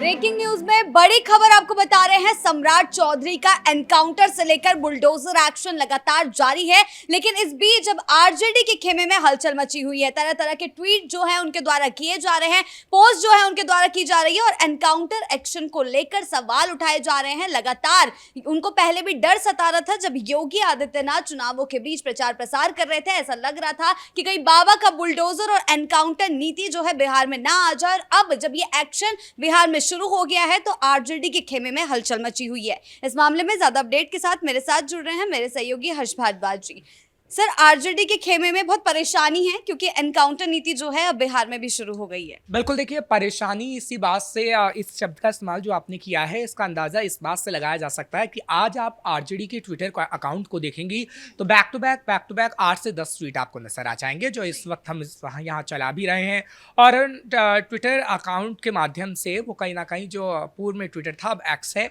Breaking news में बड़ी खबर आपको बता रहे हैं। सम्राट चौधरी का एनकाउंटर से लेकर बुलडोजर एक्शन लगातार जारी है, लेकिन इस बीच जब आरजेडी के खेमे में हलचल मची हुई है। तरह तरह के ट्वीट जो है उनके द्वारा किए जा रहे हैं, पोस्ट जो है उनके द्वारा की जा रही है और एनकाउंटर एक्शन को लेकर सवाल उठाए जा रहे हैं। लगातार उनको पहले भी डर सता रहा था जब योगी आदित्यनाथ चुनावों के बीच प्रचार प्रसार कर रहे थे। ऐसा लग रहा था कि कहीं बाबा का बुलडोजर और एनकाउंटर नीति जो है बिहार में ना आ जाए। और अब जब ये एक्शन बिहार में शुरू हो गया है तो आरजेडी के खेमे में हलचल मची हुई है। इस मामले में ज्यादा अपडेट के साथ मेरे साथ जुड़ रहे हैं मेरे सहयोगी हर्ष भारद्वाज जी। सर, आरजेडी के खेमे में बहुत परेशानी है क्योंकि एनकाउंटर नीति जो है अब बिहार में भी शुरू हो गई है। बिल्कुल, देखिए परेशानी इसी बात से इस शब्द का इस्तेमाल जो आपने किया है इसका अंदाजा इस बात से लगाया जा सकता है कि आज आप आरजेडी के ट्विटर अकाउंट को देखेंगी तो बैक टू बैक 8 से 10 ट्वीट आपको नजर आ जाएंगे जो इस वक्त हम यहाँ चला भी रहे हैं। और ट्विटर अकाउंट के माध्यम से वो कहीं ना कहीं जो पूर्व में ट्विटर था अब एक्स है,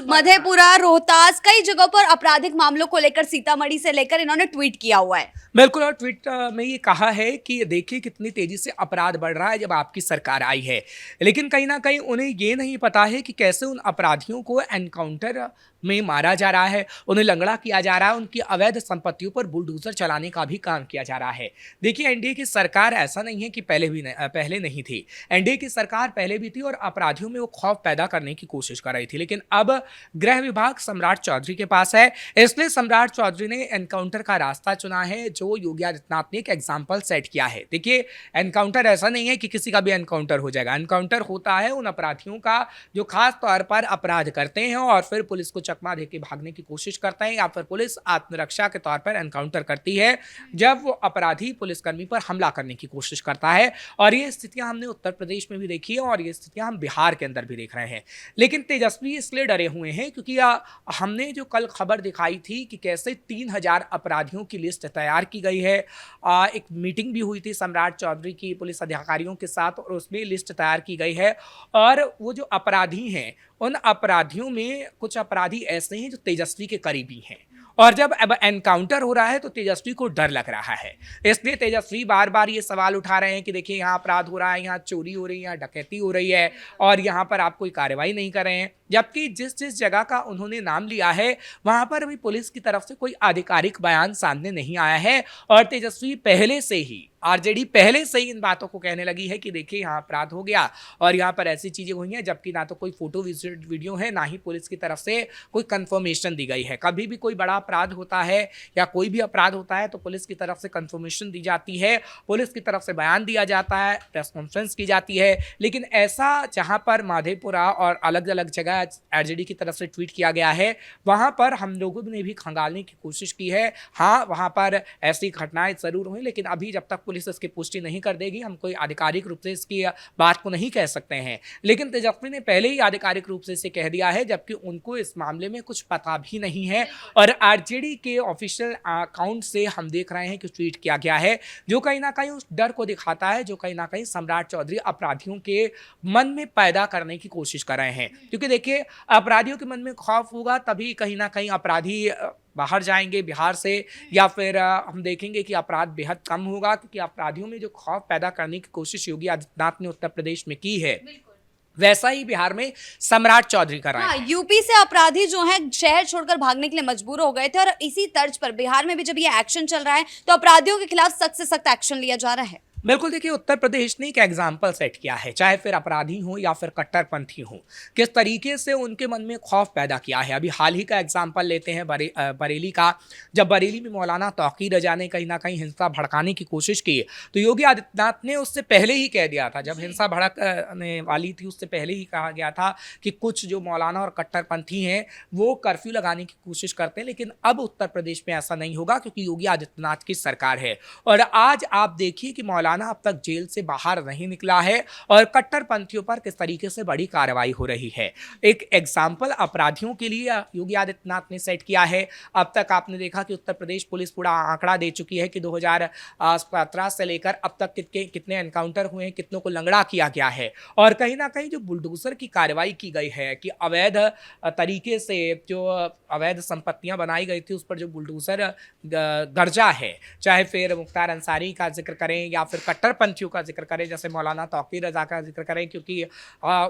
मधेपुरा, रोहतास, कई जगहों पर आपराधिक मामलों को लेकर, सीतामढ़ी से लेकर इन्होंने ट्वीट किया हुआ है। बिल्कुल, और ट्वीट में ये कहा है कि देखिए कितनी तेजी से अपराध बढ़ रहा है जब आपकी सरकार आई है। लेकिन कहीं ना कहीं उन्हें ये नहीं पता है कि कैसे उन अपराधियों को एनकाउंटर में मारा जा रहा है, उन्हें लंगड़ा किया जा रहा है, उनकी अवैध संपत्तियों पर बुलडोजर चलाने का भी काम किया जा रहा है। देखिए, एनडीए की सरकार ऐसा नहीं है कि पहले नहीं थी। एनडीए की सरकार पहले भी थी और अपराधियों में वो खौफ पैदा करने की कोशिश कर रही थी। लेकिन अब गृह विभाग सम्राट चौधरी के पास है, इसलिए सम्राट चौधरी ने एनकाउंटर का रास्ता चुना है जो योगी आदित्यनाथ ने एक एग्जाम्पल सेट किया है। देखिए, एनकाउंटर ऐसा नहीं है कि किसी का भी एनकाउंटर हो जाएगा। एनकाउंटर होता है उन अपराधियों का जो खास तौर पर अपराध करते हैं और फिर पुलिस को चकमा देके भागने की कोशिश करते हैं या फिर पुलिस आत्मरक्षा के तौर पर एनकाउंटर करती है जब वो अपराधी पुलिसकर्मी पर हमला करने की कोशिश करता है। और ये स्थितियां हमने उत्तर प्रदेश में भी देखी है और ये स्थितियां हम बिहार के अंदर भी देख रहे हैं। लेकिन तेजस्वी इसलिए डरे हुए हैं क्योंकि हमने जो कल खबर दिखाई थी कि कैसे 3000 अपराधियों की लिस्ट तैयार की गई है। एक मीटिंग भी हुई थी सम्राट चौधरी की पुलिस अधिकारियों के साथ और उसमें लिस्ट तैयार की गई है। और वो जो अपराधी हैं उन अपराधियों में कुछ अपराधी ऐसे हैं जो तेजस्वी के करीबी हैं। और जब अब एनकाउंटर हो रहा है तो तेजस्वी को डर लग रहा है, इसलिए तेजस्वी बार बार ये सवाल उठा रहे हैं कि देखिए यहाँ अपराध हो रहा है, यहाँ चोरी हो रही है, यहाँ डकैती हो रही है और यहाँ पर आप कोई कार्रवाई नहीं कर रहे हैं। जबकि जिस जिस जगह का उन्होंने नाम लिया है वहां पर अभी पुलिस की तरफ से कोई आधिकारिक बयान सामने नहीं आया है। और तेजस्वी पहले से ही, आरजेडी पहले से ही इन बातों को कहने लगी है कि देखिए यहाँ अपराध हो गया और यहाँ पर ऐसी चीजें हुई हैं, जबकि ना तो कोई फोटो वीडियो है, ना ही पुलिस की तरफ से कोई कंफर्मेशन दी गई है। कभी भी कोई बड़ा अपराध होता है या कोई भी अपराध होता है तो पुलिस की तरफ से कंफर्मेशन दी जाती है, पुलिस की तरफ से बयान दिया जाता है, प्रेस कॉन्फ्रेंस की जाती है। लेकिन ऐसा जहां पर माधेपुरा और अलग अलग जगह आरजेडी की तरफ से ट्वीट किया गया है वहां पर हम लोगों ने भी खंगालने की कोशिश की है। हाँ, वहां पर ऐसी घटनाएं जरूर हुई, लेकिन अभी जब तक पुलिस इसकी पुष्टि नहीं कर देगी हम कोई आधिकारिक रूप से इसकी बात को नहीं कह सकते हैं। लेकिन तेजस्वी ने पहले ही आधिकारिक रूप से इसे कह दिया है, जबकि उनको इस मामले में कुछ पता भी नहीं है। और आरजेडी के ऑफिशियल अकाउंट से हम देख रहे हैं कि ट्वीट किया गया है जो कहीं ना कहीं उस डर को दिखाता है जो कहीं ना कहीं सम्राट चौधरी अपराधियों के मन में पैदा करने की कोशिश कर रहे हैं। क्योंकि देखिए, अपराधियों के मन में खौफ होगा तभी कहीं ना कहीं अपराधी बाहर जाएंगे बिहार से, या फिर हम देखेंगे कि अपराध बेहद कम होगा, क्योंकि अपराधियों में जो खौफ पैदा करने की कोशिश योगी आदित्यनाथ ने उत्तर प्रदेश में की है वैसा ही बिहार में सम्राट चौधरी कर रहे हैं। हाँ, यूपी से अपराधी जो हैं शहर छोड़कर भागने के लिए मजबूर हो गए थे और इसी तर्ज पर बिहार में भी जब ये एक्शन चल रहा है तो अपराधियों के खिलाफ सख्त से सख्त एक्शन लिया जा रहा है। बिल्कुल, देखिए उत्तर प्रदेश ने एक एग्जाम्पल सेट किया है, चाहे फिर अपराधी हो या फिर कट्टरपंथी हो, किस तरीके से उनके मन में खौफ पैदा किया है। अभी हाल ही का एग्जाम्पल लेते हैं बरेली का। जब बरेली में मौलाना तौकीर रजा ने कहीं ना कहीं हिंसा भड़काने की कोशिश की तो योगी आदित्यनाथ ने उससे पहले ही कह दिया था, जब हिंसा भड़कने वाली थी उससे पहले ही कहा गया था कि कुछ जो मौलाना और कट्टरपंथी हैं वो कर्फ्यू लगाने की कोशिश करते हैं। लेकिन अब उत्तर प्रदेश में ऐसा नहीं होगा क्योंकि योगी आदित्यनाथ की सरकार है। और आज आप देखिए कि मौलाना अब तक जेल से बाहर नहीं निकला है और कट्टरपंथियों पर किस तरीके से बड़ी कार्रवाई हो रही है। एक एग्जाम्पल अपराधियों के लिए योगी आदित्यनाथ ने सेट किया है। अब तक आपने देखा कि उत्तर प्रदेश पुलिस पूरा आंकड़ा दे चुकी है कि 2017 से लेकर अब तक कितने एनकाउंटर हुए हैं, कितनों को लंगड़ा किया गया है। और कहीं ना कहीं जो बुलडोजर की कार्रवाई की गई है कि अवैध तरीके से जो अवैध संपत्तियां बनाई गई थी उस पर जो बुलडोजर गर्जा है, चाहे फिर मुख्तार अंसारी का जिक्र करें या फिर कट्टरपंथियों का जिक्र करें, जैसे मौलाना तौकीर रजा का जिक्र करें, क्योंकि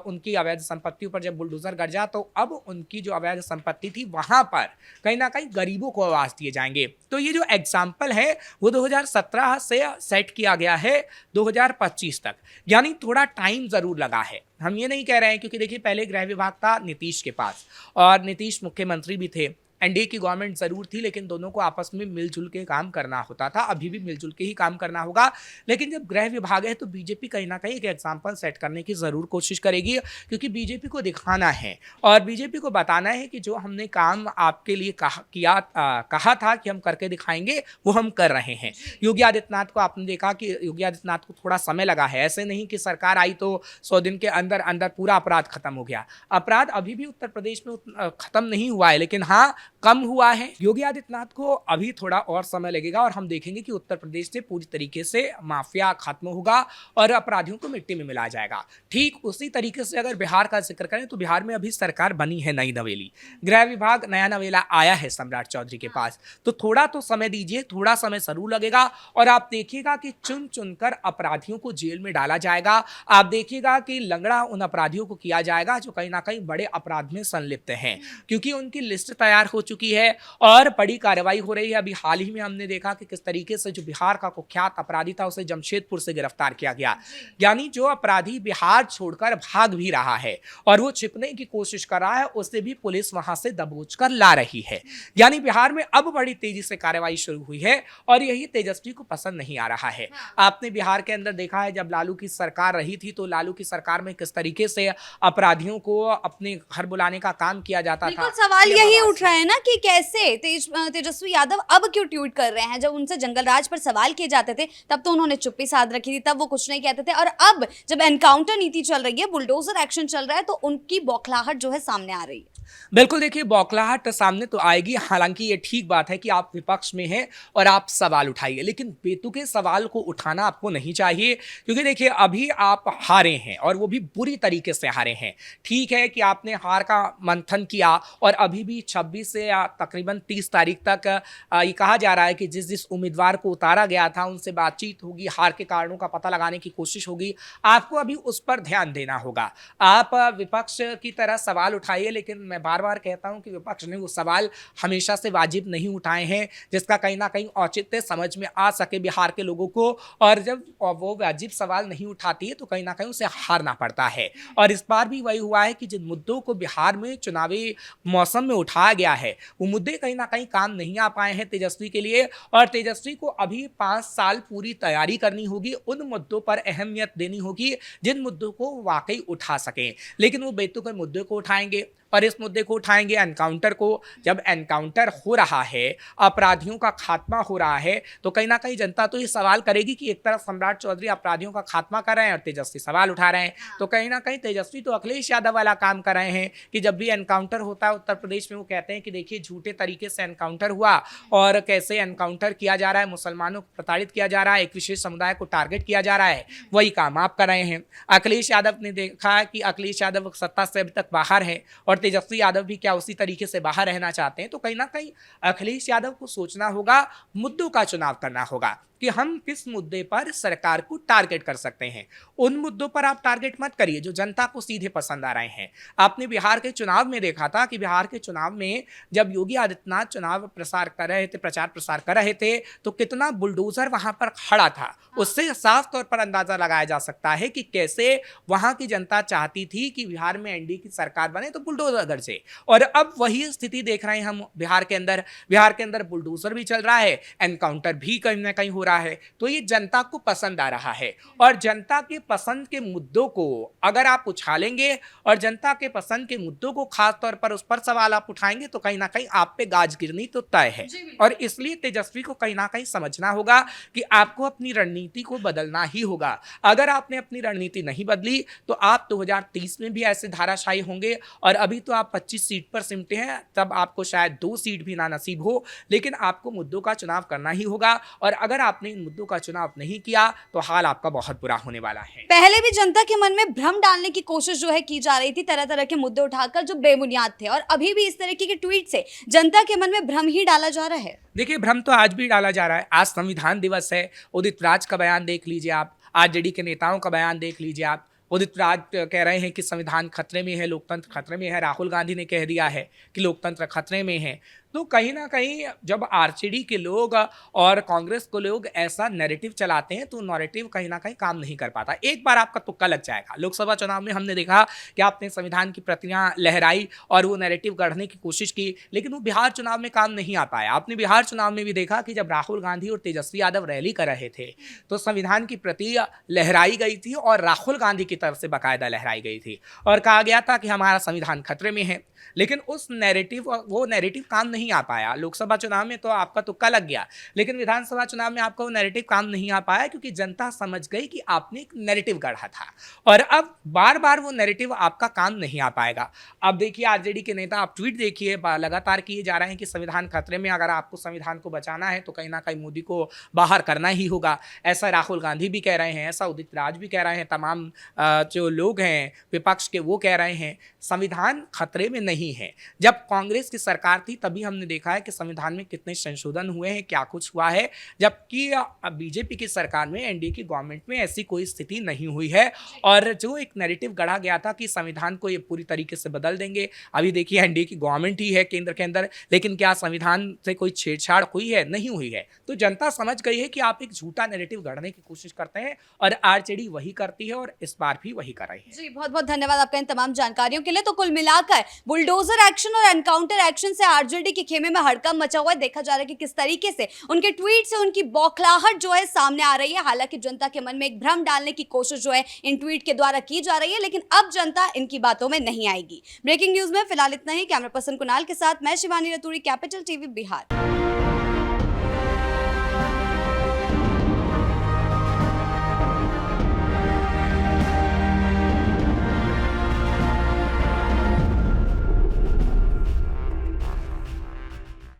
उनकी अवैध संपत्तियों पर जब बुलडोजर गरजा तो अब उनकी जो अवैध संपत्ति थी वहां पर कहीं ना कहीं गरीबों को आवाज दिए जाएंगे। तो ये जो एग्जाम्पल है वो 2017 से सेट किया गया है 2025 तक, यानी थोड़ा टाइम जरूर लगा है। हम ये नहीं कह रहे हैं, क्योंकि देखिए पहले गृह विभाग था नीतीश के पास और नीतीश मुख्यमंत्री भी थे, एनडीए की गवर्नमेंट जरूर थी, लेकिन दोनों को आपस में मिलजुल के काम करना होता था। अभी भी मिलजुल के ही काम करना होगा, लेकिन जब गृह विभाग है तो बीजेपी कहीं ना कहीं एक एग्जाम्पल सेट करने की जरूर कोशिश करेगी, क्योंकि बीजेपी को दिखाना है और बीजेपी को बताना है कि जो हमने काम आपके लिए कहा था कि हम करके दिखाएंगे वो हम कर रहे हैं। योगी आदित्यनाथ को आपने देखा कि योगी आदित्यनाथ को थोड़ा समय लगा है, ऐसे नहीं कि सरकार आई तो 100 दिन के अंदर अंदर पूरा अपराध खत्म हो गया। अपराध अभी भी उत्तर प्रदेश में खत्म नहीं हुआ है, लेकिन हाँ कम हुआ है। योगी आदित्यनाथ को अभी थोड़ा और समय लगेगा और हम देखेंगे कि उत्तर प्रदेश से पूरी तरीके से माफिया खत्म होगा और अपराधियों को मिट्टी में मिलाया जाएगा। ठीक उसी तरीके से अगर बिहार का जिक्र करें तो बिहार में अभी सरकार बनी है नई नवेली, गृह विभाग नया नवेला आया है सम्राट चौधरी के पास, तो थोड़ा तो समय दीजिए, थोड़ा समय जरूर लगेगा और आप देखिएगा कि चुन चुनकर अपराधियों को जेल में डाला जाएगा। आप देखिएगा कि लंगड़ा उन अपराधियों को किया जाएगा जो कहीं ना कहीं बड़े अपराध में संलिप्त हैं, क्योंकि उनकी लिस्ट तैयार हो चुकी है और बड़ी कार्रवाई हो रही है। अभी हाल ही में हमने देखा कि किस तरीके से जो बिहार का कुख्यात अपराधी था उसे जमशेदपुर से गिरफ्तार किया गया, यानी जो अपराधी बिहार छोड़कर भाग भी रहा है और वो छिपने की कोशिश कर रहा है उसे भी पुलिस वहां से दबोच कर ला रही है। यानी बिहार में अब बड़ी तेजी से कार्रवाई शुरू हुई है और यही तेजस्वी को पसंद नहीं आ रहा है। आपने बिहार के अंदर देखा है जब लालू की सरकार रही थी तो लालू की सरकार में किस तरीके से अपराधियों को अपने घर बुलाने का काम किया जाता था। सवाल यही उठ रहा है ना कि कैसे तेजस्वी यादव अब क्यों ट्वीट कर रहे हैं। जब उनसे जंगल राज पर सवाल किए जाते थे तब तो उन्होंने चुप्पी साध रखी थी, तब वो कुछ नहीं कहते थे, और अब जब एनकाउंटर नीति चल रही है, बुलडोजर एक्शन चल रहा है, तो उनकी बौखलाहट जो है सामने आ रही है। बिल्कुल, देखिए बौखलाहट सामने तो आएगी। हालांकि ये ठीक बात है कि आप विपक्ष में हैं और आप सवाल उठाइए, लेकिन बेतुके सवाल को उठाना आपको नहीं चाहिए, क्योंकि देखिए अभी आप हारे हैं और वो भी बुरी तरीके से हारे हैं। ठीक है कि आपने हार का मंथन किया और अभी भी 26 से तकरीबन 30 तारीख तक ये कहा जा रहा है कि जिस जिस उम्मीदवार को उतारा गया था उनसे बातचीत होगी, हार के कारणों का पता लगाने की कोशिश होगी। आपको अभी उस पर ध्यान देना होगा। आप विपक्ष की तरह सवाल उठाइए, लेकिन मैं बार बार कहता हूं कि विपक्ष ने वो सवाल हमेशा से वाजिब नहीं उठाए हैं जिसका कहीं ना कहीं औचित्य समझ में आ सके बिहार के लोगों को, और जब वो वाजिब सवाल नहीं उठाती है तो कहीं ना कहीं उसे हारना पड़ता है। और इस बार भी वही हुआ है कि जिन मुद्दों को बिहार में चुनावी मौसम में उठाया गया है वो मुद्दे कहीं ना कहीं काम नहीं आ पाए हैं तेजस्वी के लिए, और तेजस्वी को अभी 5 साल पूरी तैयारी करनी होगी, उन मुद्दों पर अहमियत देनी होगी जिन मुद्दों को वाकई उठा सकें। लेकिन वो बेतुके मुद्दे को उठाएंगे और इस मुद्दे को उठाएंगे एनकाउंटर को। जब एनकाउंटर हो रहा है, अपराधियों का खात्मा हो रहा है, तो कहीं ना कहीं जनता तो ये सवाल करेगी कि एक तरफ सम्राट चौधरी अपराधियों का खात्मा कर रहे हैं और तेजस्वी सवाल उठा रहे हैं, तो कहीं ना कहीं तेजस्वी तो अखिलेश यादव वाला काम कर रहे हैं कि जब भी एनकाउंटर होता है उत्तर प्रदेश में वो कहते हैं कि देखिए झूठे तरीके से एनकाउंटर हुआ और कैसे एनकाउंटर किया जा रहा है, मुसलमानों को प्रताड़ित किया जा रहा है, एक विशेष समुदाय को टारगेट किया जा रहा है, वही काम आप कर रहे हैं। अखिलेश यादव ने देखा कि अखिलेश यादव सत्ता से अभी तक बाहर है और तेजस्वी यादव भी क्या उसी तरीके से बाहर रहना चाहते हैं, तो कहीं ना कहीं अखिलेश यादव को सोचना होगा, मुद्दों का चुनाव करना होगा कि हम किस मुद्दे पर सरकार को टारगेट कर सकते हैं। उन मुद्दों पर आप टारगेट मत करिए जो जनता को सीधे पसंद आ रहे हैं। आपने बिहार के चुनाव में देखा था कि बिहार के चुनाव में जब योगी आदित्यनाथ चुनाव प्रचार कर रहे थे तो कितना बुलडोजर वहां पर खड़ा था, उससे साफ तौर पर अंदाजा लगाया जा सकता है कि कैसे वहां की जनता चाहती थी कि बिहार में एनडीए की सरकार बने तो बुलडोजर गरजे। और अब वही स्थिति देख रहे हैं हम बिहार के अंदर बुलडोजर भी चल रहा है, एनकाउंटर भी कहीं ना कहीं हो रहा है। तो ये जनता को पसंद आ रहा है और जनता के पसंद के मुद्दों को अगर आप उछालेंगे और जनता के पसंद के मुद्दों को खास तौर पर उस पर सवाल आप उठाएंगे तो कहीं ना कहीं आप पे गाज गिरनी तो तय है। और इसलिए तेजस्वी को कहीं ना कहीं समझना होगा कि आपको अपनी रणनीति को बदलना ही होगा। अगर आपने अपनी रणनीति नहीं बदली तो आप 2030 में भी ऐसे धाराशायी होंगे और अभी तो आप 25 सीट पर सिमटे हैं, तब आपको शायद 2 सीट भी ना नसीब हो, लेकिन आपको मुद्दों का चुनाव करना ही होगा। और अगर आपने इन मुद्दों का चुनाव नहीं किया तो हाल आपका बहुत बुरा होने वाला है। पहले भी जनता के मन में भ्रम डालने की कोशिश जो है की जा रही थी, तरह तरह के मुद्दे उठाकर जो बेबुनियाद थे, और अभी भी इस तरीके के ट्वीट से जनता के मन में भ्रम ही डाला जा रहा है। देखिए, भ्रम तो आज भी डाला जा रहा है। आज संविधान दिवस है, उदित राज का बयान देख लीजिए आप, आरजेडी के नेताओं का बयान देख लीजिए आप। उदित राज कह रहे हैं कि संविधान खतरे में है, लोकतंत्र खतरे में है। राहुल गांधी ने कह दिया है कि लोकतंत्र खतरे में है। तो कहीं ना कहीं जब आरजेडी के लोग और कांग्रेस को लोग ऐसा नैरेटिव चलाते हैं तो नैरेटिव कहीं ना कहीं काम नहीं कर पाता। एक बार आपका तुक्का लग जाएगा। लोकसभा चुनाव में हमने देखा कि आपने संविधान की प्रतियां लहराई और वो नैरेटिव गढ़ने की कोशिश की, लेकिन वो बिहार चुनाव में काम नहीं आ पाया। आपने बिहार चुनाव में भी देखा कि जब राहुल गांधी और तेजस्वी यादव रैली कर रहे थे तो संविधान की प्रति लहराई गई थी और राहुल गांधी की तरफ से बाकायदा लहराई गई थी और कहा गया था कि हमारा संविधान खतरे में है। लेकिन वो नैरेटिव काम नहीं आ पाया। लोकसभा चुनाव में तो आपका तुक्का लग गया, लेकिन विधानसभा चुनाव में आपका वो नैरेटिव काम नहीं आ पाया, क्योंकि जनता समझ गई कि आपने एक नैरेटिव गढ़ा था और अब बार बार वो नैरेटिव आपका काम नहीं आ पाएगा। अब देखिए, आरजेडी के नेता, आप ट्वीट देखिए, लगातार किए जा रहे हैं कि संविधान खतरे में, अगर आपको संविधान को बचाना है तो कहीं ना कहीं मोदी को बाहर करना ही होगा। ऐसा राहुल गांधी भी कह रहे हैं, ऐसा उदित राज भी कह रहे हैं, तमाम जो लोग हैं विपक्ष के वो कह रहे हैं। संविधान खतरे में नहीं है। जब कांग्रेस की सरकार थी तभी हमने देखा है कि संविधान में कितने संशोधन हुए हैं, क्या कुछ हुआ है, जबकि बीजेपी की सरकार में, एनडीए की गवर्नमेंट में ऐसी कोई स्थिति नहीं हुई है। और जो एक नैरेटिव गढ़ा गया था कि संविधान को ये पूरी तरीके से बदल देंगे, अभी देखिए एनडीए की गवर्नमेंट ही है केंद्र के अंदर, लेकिन क्या संविधान से कोई छेड़छाड़ हुई है? नहीं हुई है। तो जनता समझ गई है कि आप एक झूठा नैरेटिव गढ़ने की कोशिश करते हैं और आरजेडी वही करती है और इस बार भी वही कर रही है। जी, बहुत बहुत धन्यवाद आपका इन तमाम जानकारियों के लिए। तो कुल मिलाकर बुलडोजर एक्शन और एनकाउंटर एक्शन से आरजेडी के खेमे में हड़कंप मचा हुआ है। देखा जा रहा है कि किस तरीके से उनके ट्वीट से उनकी बौखलाहट जो है सामने आ रही है। हालांकि जनता के मन में एक भ्रम डालने की कोशिश जो है इन ट्वीट के द्वारा की जा रही है, लेकिन अब जनता इनकी बातों में नहीं आएगी। ब्रेकिंग न्यूज में फिलहाल इतना ही। कैमरा पर्सन कुणाल के साथ मैं शिवानी रतूड़ी, कैपिटल टीवी बिहार।